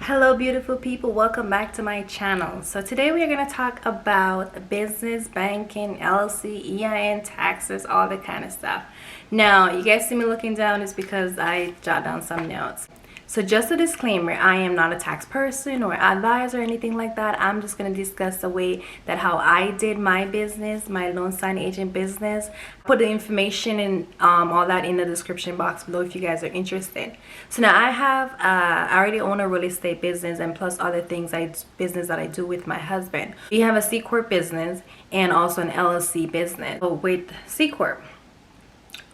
Hello beautiful people, welcome back to my channel. So today we are going to talk about business, banking, LLC, EIN, taxes, all that kind of stuff. Now you guys see me looking down is because I jot down some notes. So just a disclaimer, I am not a tax person or advisor or anything like that. I'm just going to discuss the way that how I did my business, my loan signing agent business. Put the information and all that in the description box below if you guys are interested. So now I already own a real estate business and plus other things business that I do with my husband. We have a C Corp business and also an LLC business. So with C Corp,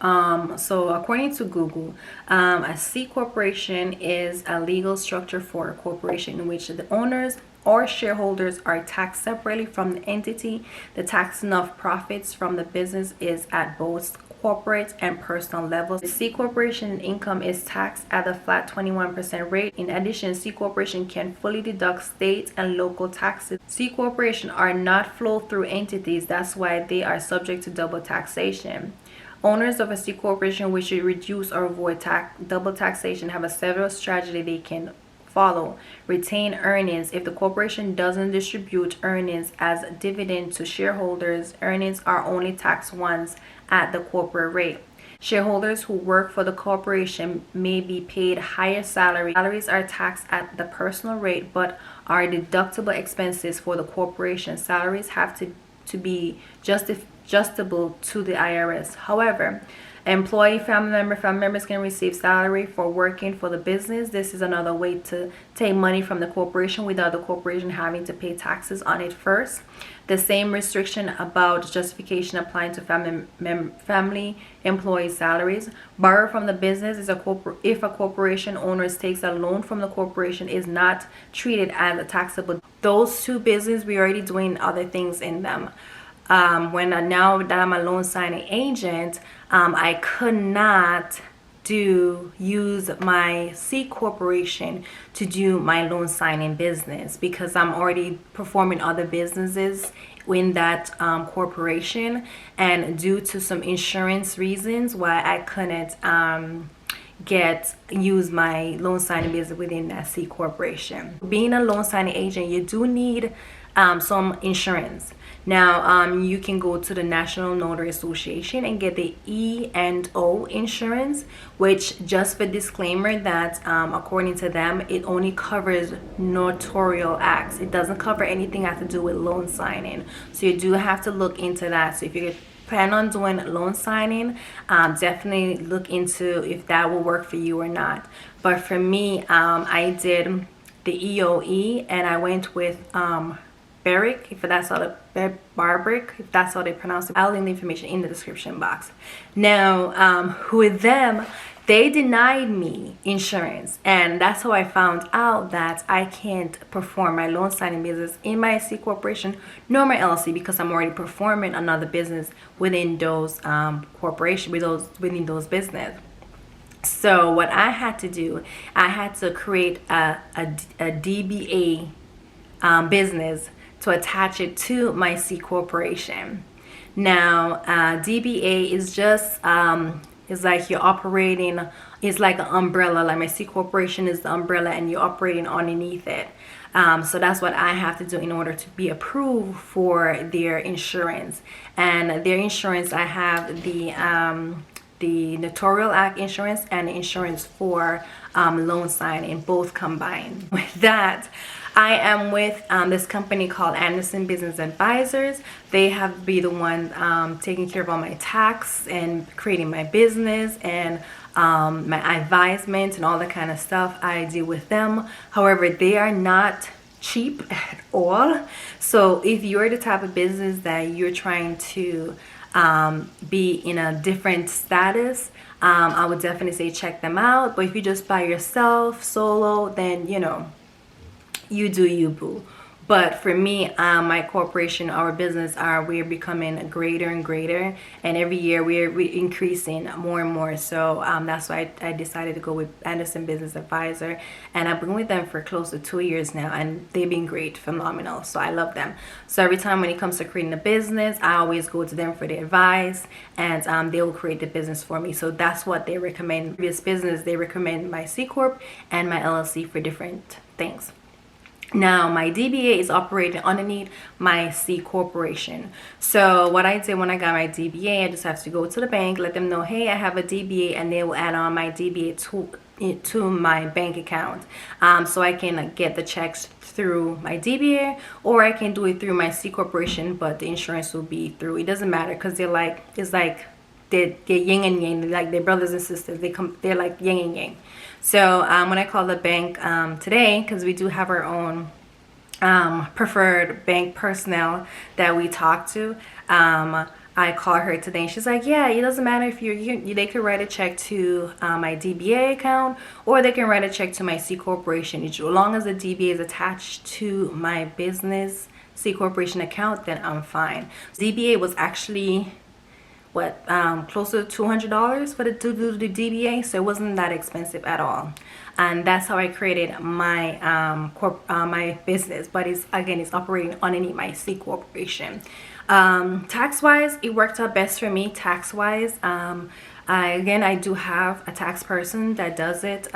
so according to Google, a C corporation is a legal structure for a corporation in which the owners or shareholders are taxed separately from the entity. The taxing of profits from the business is at both corporate and personal levels. The C corporation income is taxed at a flat 21% rate. In addition, C corporation can fully deduct state and local taxes. C corporation are not flow-through entities. That's why they are subject to double taxation. Owners of a C corporation which should reduce or avoid double taxation have a several strategy they can follow. Retain earnings. If the corporation doesn't distribute earnings as a dividend to shareholders, earnings are only taxed once at the corporate rate. Shareholders who work for the corporation may be paid higher salaries. Salaries are taxed at the personal rate but are deductible expenses for the corporation. Salaries have to be adjustable to the IRS. However, employee family members can receive salary for working for the business. This is another way to take money from the corporation without the corporation having to pay taxes on it first. The same restriction about justification applying to family employee salaries. Borrow from the business is if a corporation owner takes a loan from the corporation is not treated as a taxable. Those two businesses, we already doing other things in them. Now that I'm a loan signing agent, I could not use my C corporation to do my loan signing business because I'm already performing other businesses in that corporation, and due to some insurance reasons why I couldn't use my loan signing business within that C corporation. Being a loan signing agent, you do need some insurance. Now you can go to the National Notary Association and get the E&O insurance, which, just for disclaimer, that according to them it only covers notarial acts. It doesn't cover anything that has to do with loan signing, so you do have to look into that. So if you plan on doing loan signing, definitely look into if that will work for you or not. But for me, I did the EOE and I went with Biberk, if that's how they pronounce it. I'll leave the information in the description box. Now with them, they denied me insurance, and that's how I found out that I can't perform my loan signing business in my C corporation nor my LLC because I'm already performing another business within those within those business. So what I had to do, I had to create a DBA business to attach it to my C corporation. Now DBA is just it's like you're operating, it's like an umbrella. Like my C corporation is the umbrella and you're operating underneath it. So that's what I have to do in order to be approved for their insurance. And their insurance, I have the Notarial Act insurance and the insurance for loan signing, both combined. With that, I am with this company called Anderson Business Advisors. They have be the one taking care of all my tax and creating my business and my advisement and all that kind of stuff. I deal with them. However, they are not cheap at all. So if you're the type of business that you're trying to be in a different status, I would definitely say check them out. But if you just by yourself, solo, then you do you, boo. But for me, my corporation, our business, we're becoming greater and greater, and every year we're increasing more and more. So that's why I decided to go with Anderson Business Advisor, and I've been with them for close to 2 years now, and they've been great, phenomenal. So I love them. So every time when it comes to creating a business, I always go to them for their advice, and they will create the business for me. So that's what they recommend. This business, they recommend my C Corp and my LLC for different things. Now my DBA is operating underneath my C corporation. So what I did when I got my DBA, I just have to go to the bank, let them know, hey, I have a DBA, and they will add on my DBA to my bank account, so I can get the checks through my DBA, or I can do it through my C corporation, but the insurance will be through. It doesn't matter, because they're like, it's like they're yin and yang. They're like, they're brothers and sisters. They're like yin and yang. So when I call the bank today, because we do have our own preferred bank personnel that we talk to, I call her today, and she's like, yeah, it doesn't matter if they could write a check to my DBA account, or they can write a check to my C corporation. As long as the DBA is attached to my business C corporation account, then I'm fine. DBA was actually close to $200 for to do the DBA, so it wasn't that expensive at all. And that's how I created my my business. But it's operating underneath my C corporation. Tax wise, it worked out best for me tax wise. I do have a tax person that does it.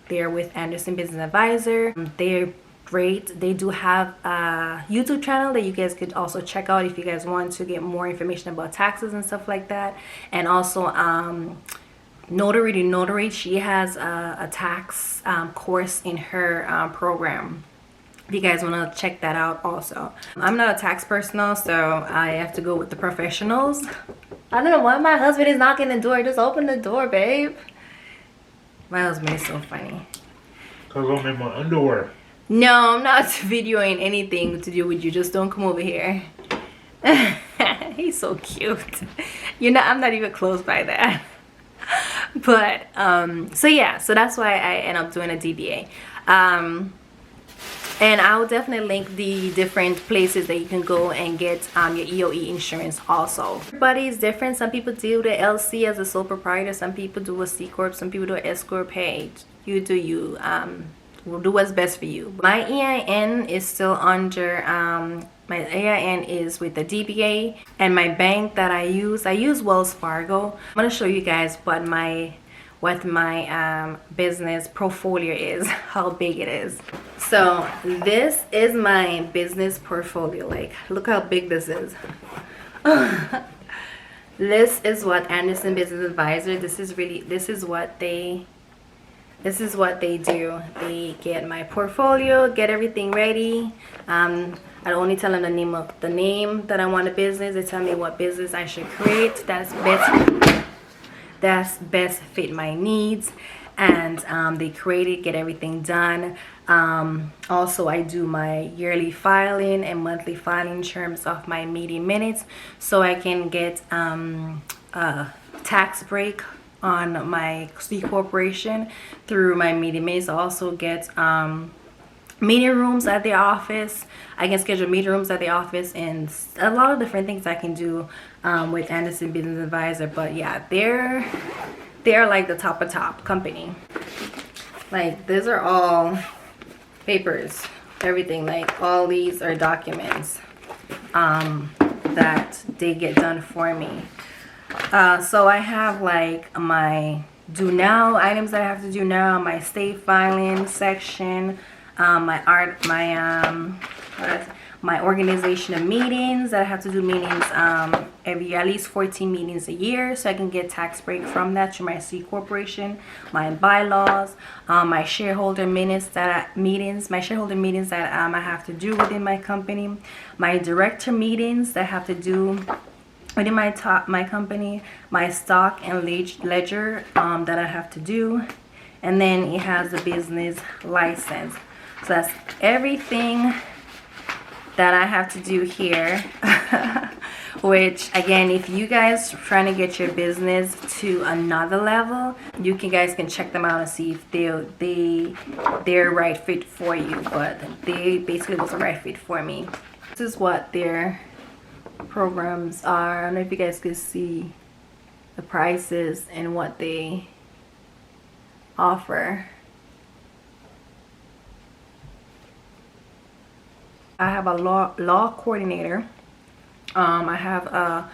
They're with Anderson Business Advisor. They're great. They do have a YouTube channel that you guys could also check out if you guys want to get more information about taxes and stuff like that. And also Notary, she has a tax course in her program, if you guys want to check that out also. I'm not a tax personal, so I have to go with the professionals. I don't know why my husband is knocking the door. Just open the door, babe. My husband is so funny. Cause I'm in my underwear. No, I'm not videoing anything to do with you. Just don't come over here. He's so cute. I'm not even close by that. But so yeah, so that's why I end up doing a DBA. And I'll definitely link the different places that you can go and get your EOE insurance also. Everybody's different. Some people do the LLC as a sole proprietor. Some people do a C Corp. Some people do an S Corp. Hey, you do you. We'll do what's best for you. My EIN is still under, my EIN is with the DBA, and my bank that I use Wells Fargo. I'm gonna show you guys what my business portfolio is, how big it is. So this is my business portfolio. Like, look how big this is. This is what Anderson Business Advisor, this is what they do. They get my portfolio, get everything ready. I only tell them the name that I want a business. They tell me what business I should create that's best fit my needs, and they create it, get everything done. Also, I do my yearly filing and monthly filing in terms of my meeting minutes, so I can get a tax break on my C corporation through my meeting minutes. I also get meeting rooms at the office. I can schedule meeting rooms at the office, and a lot of different things I can do with Anderson Business Advisor. But yeah, they're like the top company. Like, these are all papers, everything. Like, all these are documents that they get done for me. So I have like my do now items that I have to do now, my state filing section, my organization of meetings that I have to do meetings every year, at least 14 meetings a year, so I can get tax break from that to my C corporation, my bylaws, my shareholder meetings that I have to do within my company, my director meetings that I have to do within my company, my stock and ledger that I have to do, and then it has the business license. So that's everything that I have to do here. Which, again, if you guys are trying to get your business to another level, you guys can check them out and see if they're right fit for you. But they basically was a right fit for me. This is what their programs are. I don't know if you guys can see the prices and what they offer. I have a law coordinator. I have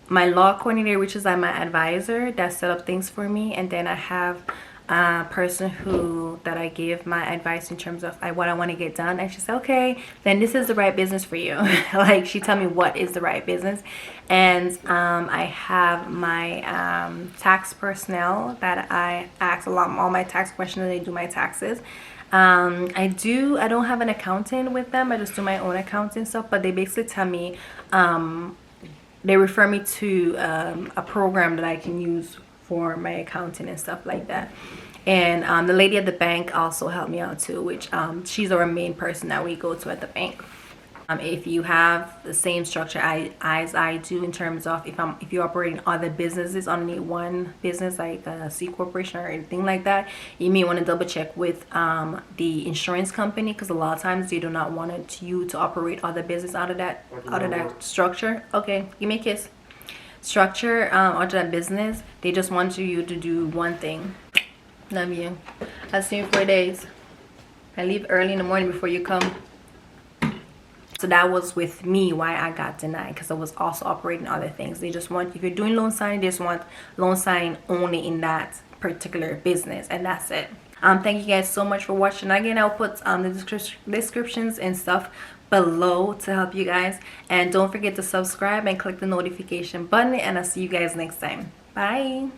my law coordinator, which is like my advisor that set up things for me, and then I have person that I give my advice in terms of what I want to get done, and she said, okay, then this is the right business for you. Like, she told me what is the right business. And I have my tax personnel that I ask all my tax questions, and they do my taxes. I don't have an accountant with them. I just do my own accounting stuff, but they basically tell me, they refer me to a program that I can use for my accounting and stuff like that. And the lady at the bank also helped me out too, which she's our main person that we go to at the bank. If you have the same structure as I do, in terms of if you're operating other businesses underneath one business, like a C corporation or anything like that, you may want to double check with the insurance company, because a lot of times they do not want you to operate other business out of that structure. Okay, give me a kiss. Structure out of that business. They just want you to do one thing. Love you. I'll see you in 4 days. I leave early in the morning before you come. So that was with me why I got denied, because I was also operating other things. They just want, if you're doing loan signing, they just want loan signing only in that particular business, and that's it. Thank you guys so much for watching. Again, I'll put the descriptions and stuff below to help you guys, and don't forget to subscribe and click the notification button, and I'll see you guys next time. Bye.